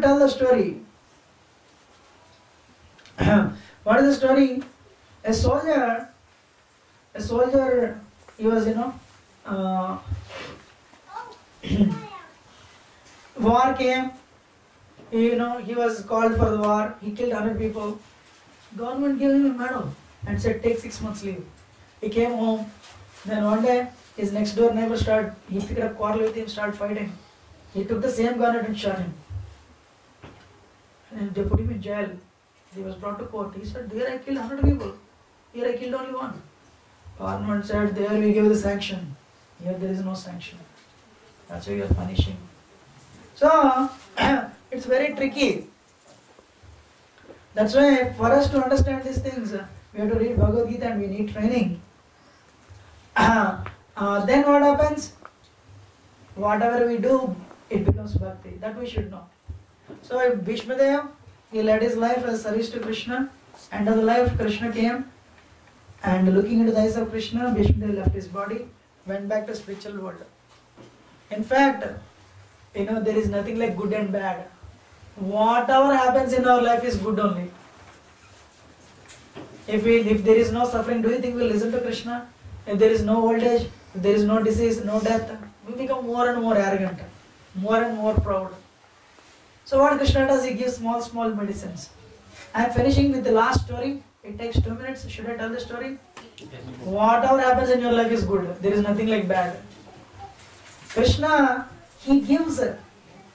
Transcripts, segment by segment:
to tell the story. What is the story? A soldier, he was, war came, he was called for the war, he killed 100 people. Government gave him a medal and said take 6 months leave. He came home, then one day his next door neighbor he picked up quarrel with him, started fighting. He took the same gun and shot him. And they put him in jail. He was brought to court. He said, there I killed 100 people. Here I killed only one. Parliament said, there we give the sanction. Here there is no sanction. That's why you are punishing. So, it's very tricky. That's why for us to understand these things, we have to read Bhagavad Gita and we need training. Then what happens? Whatever we do, it becomes bhakti. That we should know. So Bhishma Deva, he led his life as service to Krishna. End of the life, Krishna came and looking into the eyes of Krishna, Bhishma Deva left his body, went back to spiritual world. In fact, there is nothing like good and bad. Whatever happens in our life is good only. If there is no suffering, do you think we will listen to Krishna? If there is no old age, if there is no disease, no death, we become more and more arrogant, more and more proud. So what Krishna does, he gives small medicines. I am finishing with the last story. It takes 2 minutes. Should I tell the story? Whatever happens in your life is good. There is nothing like bad. Krishna, he gives,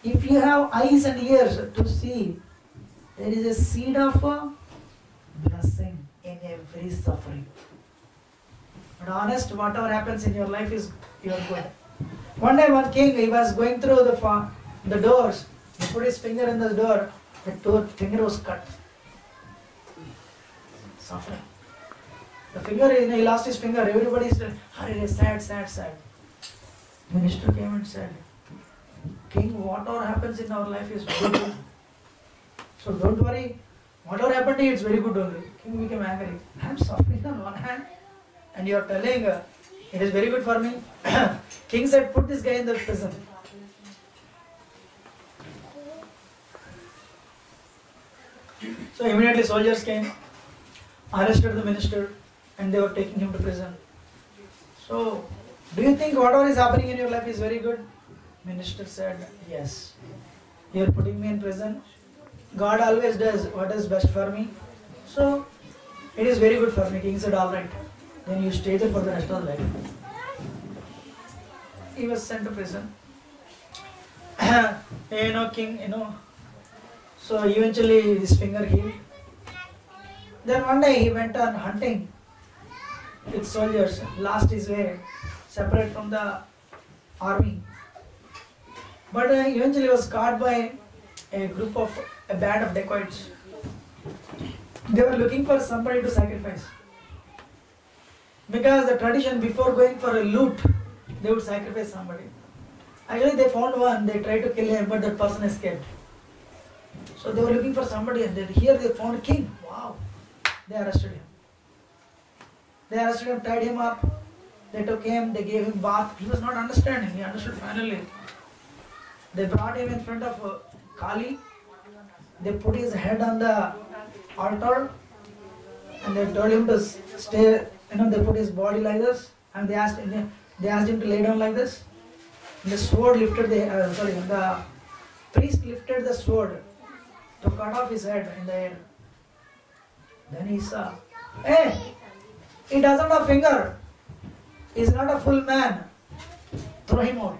if you have eyes and ears to see, there is a seed of blessing in every suffering. But honest, whatever happens in your life is your good. One day one king, he was going through the doors. He put his finger in the door. The finger was cut. Suffering. The finger, he lost his finger. Everybody said, "Hare, sad." Minister came and said, "King, whatever happens in our life is good. So don't worry. Whatever happened to you, it's very good only." King became angry. I'm suffering on one hand, and you are telling it is very good for me. King said, "Put this guy in the prison." So immediately soldiers came, arrested the minister, and they were taking him to prison. So, do you think whatever is happening in your life is very good? Minister said, yes. You are putting me in prison. God always does what is best for me. So, it is very good for me. King said, all right. Then you stay there for the rest of the life. He was sent to prison. King, So eventually his finger healed. Then one day he went on hunting with soldiers, lost his way, separate from the army. But eventually was caught by a band of dacoits. They were looking for somebody to sacrifice. Because the tradition before going for a loot, they would sacrifice somebody. Actually they found one, they tried to kill him, but that person escaped. So they were looking for somebody and here they found a king. Wow. They arrested him. Tied him up. They took him, they gave him bath. He was not understanding. He understood finally. They brought him in front of Kali. They put his head on the altar and they told him to stay, they put his body like this and they asked him to lay down like this. And the sword lifted the priest lifted the sword to cut off his head in the air. Then he saw, hey, he doesn't have a finger. He's not a full man. Throw him out.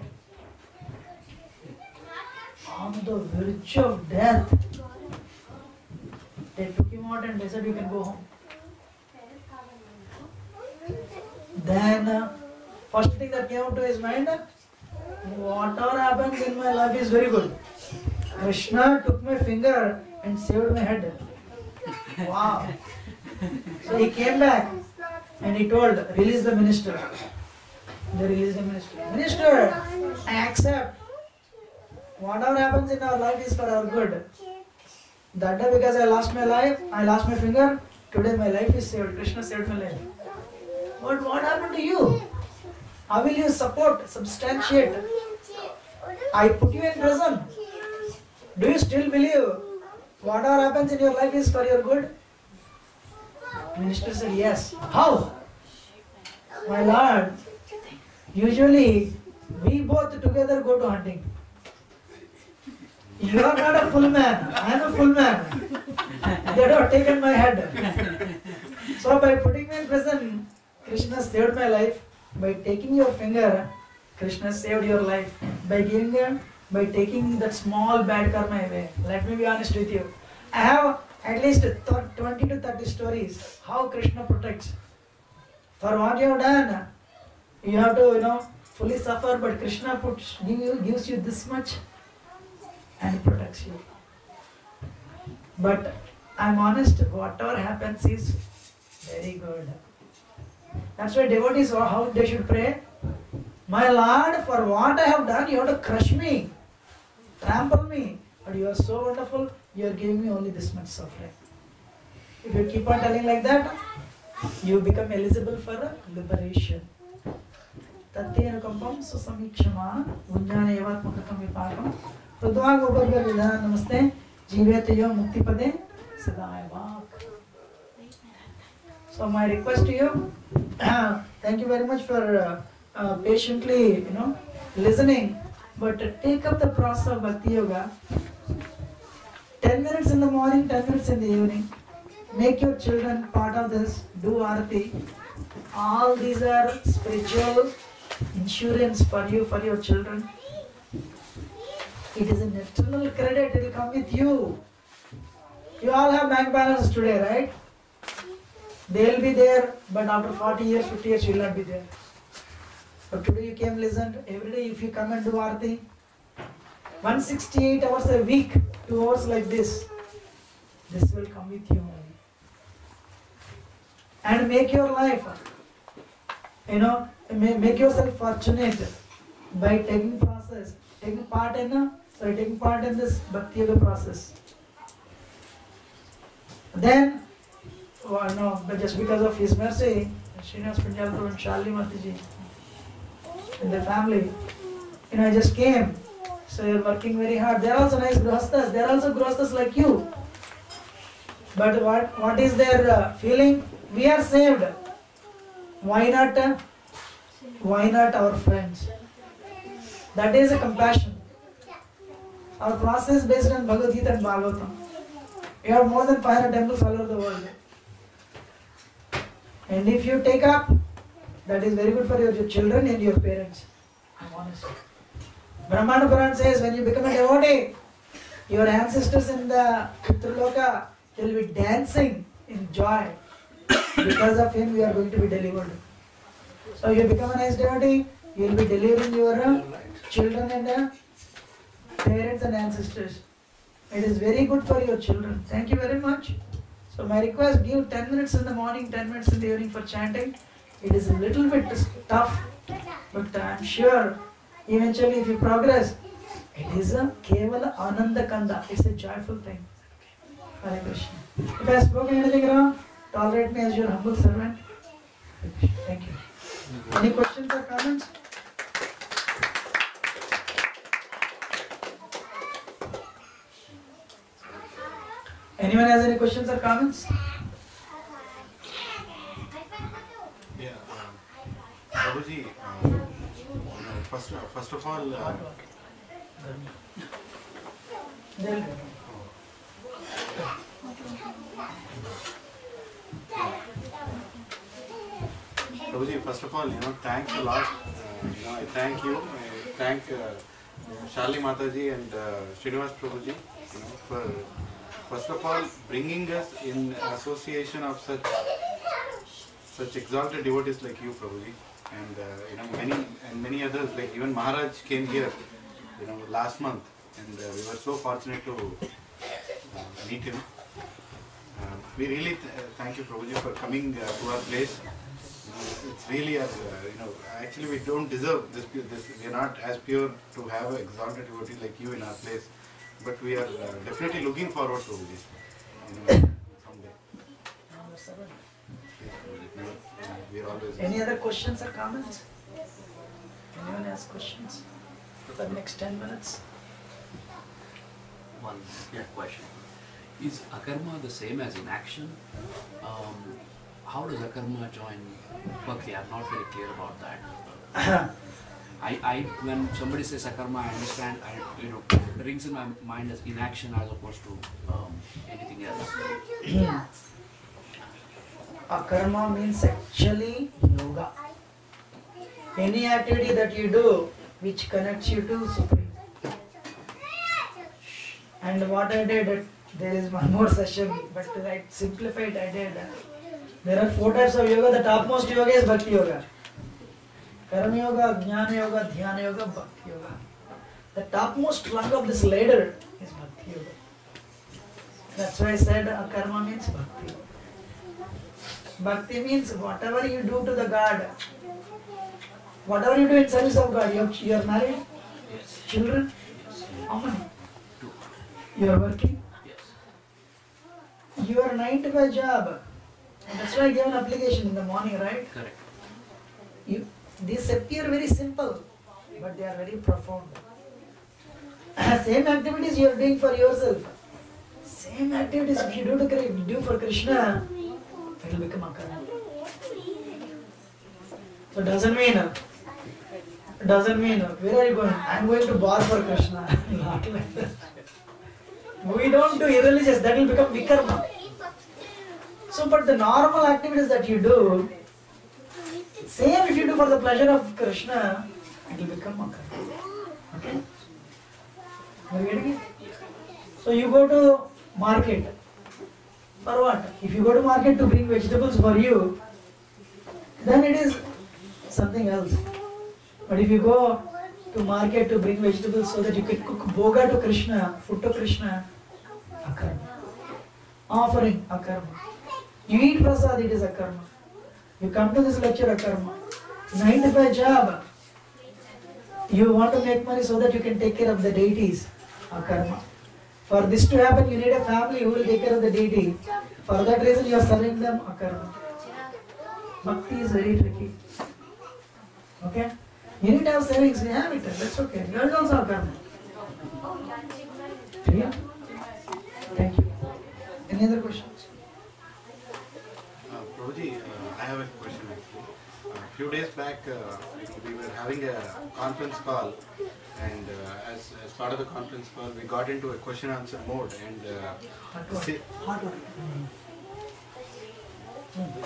On the verge of death, they took him out and they said, you can go home. Then, first thing that came up to his mind, whatever happens in my life is very good. Krishna took my finger and saved my head. Wow. So he came back and he told, release the minister. They released the minister. Minister, I accept. Whatever happens in our life is for our good. That day because I lost my life, I lost my finger, today my life is saved. Krishna saved my life. But what happened to you? How will you substantiate? I put you in prison. Do you still believe whatever happens in your life is for your good? Minister said, yes. How? My Lord, usually we both together go to hunting. You are not a full man. I am a full man. They have taken my head. So by putting me in prison, Krishna saved my life. By taking your finger, Krishna saved your life. By taking that small bad karma away. Let me be honest with you. I have at least 20 to 30 stories how Krishna protects. For what you have done, you have to, fully suffer, but Krishna gives you this much and he protects you. But I'm honest, whatever happens is very good. That's why devotees, how they should pray. My Lord, for what I have done, you have to crush me, trample me. But you are so wonderful, you are giving me only this much suffering. If you keep on telling like that, you become eligible for liberation. Tattena kampam susamikshama unjana yavatmakam vipakam pradvag ubharga vidhana namaste jivetayo muktipade sadaya vak. So my request to you, thank you very much for patiently, listening. But take up the process of Bhakti Yoga. 10 minutes in the morning, 10 minutes in the evening. Make your children part of this. Do Aarati. All these are spiritual insurance for you, for your children. It is an eternal credit. It will come with you. You all have bank balance today, right? They will be there, but after 40 years, 50 years, you will not be there. But today you came, listened. Every day if you come and do Aarati, 168 hours a week, 2 hours like this will come with you. And make your life, make yourself fortunate by taking part in this Bhakti Yoga process. Then, but just because of His mercy, Srinivas Punjalpur and Shalini Mataji and their family, I just came. So you're working very hard. They are also nice grahasthas. They are also grahasthas like you. But what is their feeling? We are saved. Why not our friends? That is a compassion. Our process is based on Bhagavad Gita and Bhagavatam. We have more than 500 temples all over the world. And if you take up, that is very good for your children and your parents. I'm honest. Brahmana Puran says when you become a devotee, your ancestors in the Pitraloka, they will be dancing in joy. Because of him, we are going to be delivered. So you become a nice devotee, you will be delivering your children and parents and ancestors. It is very good for your children. Thank you very much. So my request, give 10 minutes in the morning, 10 minutes in the evening for chanting. It is a little bit tough, but I am sure eventually if you progress, it is a Kevala Ananda Kanda. It's a joyful thing. Hare Krishna. If I have spoken anything wrong, tolerate me as your humble servant. Thank you. Any questions or comments? Anyone has any questions or comments? Yeah, Prabhuji, first of all, Prabhuji, first of all, thanks a lot. I thank you. I thank Shalini Mataji and Srinivas Prabhuji, for first of all bringing us in association of such exalted devotees like you, Prabhuji, and many others, like even Maharaj came here, last month, and we were so fortunate to meet him. We really thank you, Prabhuji, for coming to our place. It's really, actually we don't deserve this. We are not as pure to have an exalted devotee like you in our place. But we are definitely looking forward to this, someday. We are always. Any other questions or comments? Anyone has questions for the next 10 minutes? one question. Is akarma the same as inaction? How does akarma join bhakti? I'm not very clear about that. When somebody says akarma, I understand. It rings in my mind as inaction as opposed to anything else. Akarma means actually yoga. Any activity that you do which connects you to Supreme. And what I did, there is one more session, but to simplify it, I did. There are 4 types of yoga. The topmost yoga is Bhakti Yoga. Karma Yoga, Jnana Yoga, Dhyana Yoga, Bhakti Yoga. The topmost rung of this ladder is Bhakti Yoga. That's why I said Akarma means Bhakti. Bhakti means whatever you do to the God, whatever you do in service of God. You are married? Yes. Children? Yes. How many? 2. You are working? Yes. You are 9 to 5 job. And that's why I gave an application in the morning, right? Correct. These appear very simple, but they are very profound. Same activities you are doing for yourself. Same activities if you do for Krishna, it will become akarma. So doesn't mean where are you going? I am going to bar for Krishna. Not like that. We don't do irreligious, that will become vikarma. So but the normal activities that you do, same if you do for the pleasure of Krishna, it will become akarma. Okay? Are you getting it? So you go to market. For what? If you go to market to bring vegetables for you, then it is something else. But if you go to market to bring vegetables so that you can cook bhoga to Krishna, food to Krishna, akarma. Offering, akarma. You eat prasad, it is akarma. You come to this lecture, akarma. 9 to 5 job. You want to make money so that you can take care of the deities, akarma. For this to happen, you need a family who will take care of the deity. For that reason, you are serving them, akarma. Bhakti is very tricky. Okay? You need to have savings, you have it, that's okay. Yours also akarma. Clear? Thank you. Any other questions? Prabhuji, I have a question actually. A few days back, we were having a conference call, and as part of the conference call, we got into a question-answer mode, and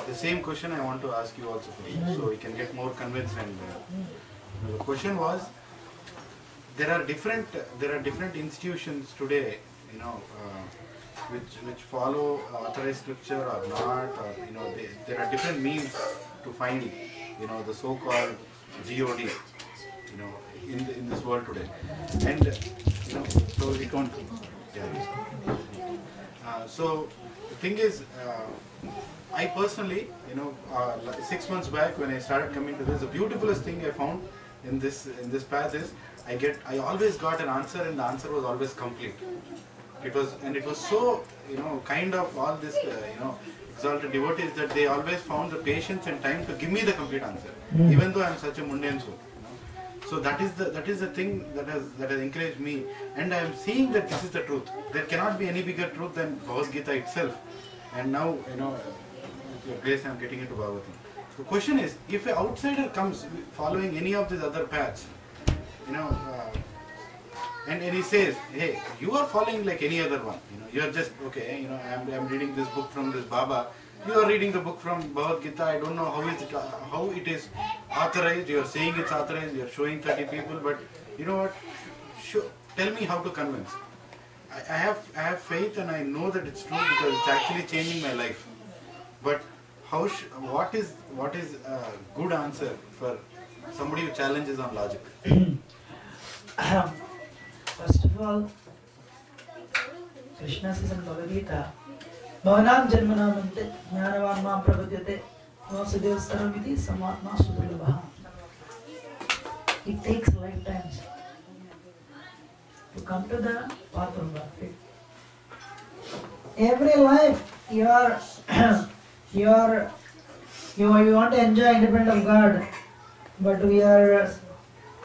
the same question I want to ask you also, so we can get more convinced. And the question was, there are different institutions today, which follow authorized scripture or not, or there are different means to find the so-called God, in this world today, and so we can't. So the thing is, I personally, 6 months back when I started coming to this, the beautifulest thing I found in this path is I always got an answer, and the answer was always complete. It was so kind of all this exalted devotees that they always found the patience and time to give me the complete answer, even though I am such a mundane soul. So that is the thing that has encouraged me, and I am seeing that this is the truth. There cannot be any bigger truth than Bhagavad Gita itself. And now with your grace I am getting into Bhagavatam. The question is, if an outsider comes following any of these other paths, and he says, hey, you are following like any other one. You are just, okay, I am reading this book from this Baba. You are reading the book from Bhagavad Gita. I don't know how it is authorized. You are saying it's authorized. You are showing 30 people. But you know what? Tell me how to convince. I have faith, and I know that it's true because it's actually changing my life. But what is a good answer for somebody who challenges on logic? First of all, Krishna says in Bhagavad Gita, Bhavanam Janmanam Ante Jnanavan Mam Prabhadyate Vasudeva Saraviti Samatma Sudurlabha. It takes lifetimes to come to the path of Bhakti. Every life you want to enjoy independent of God, but we are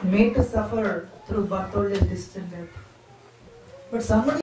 made to suffer through Bhakti distant death. But somebody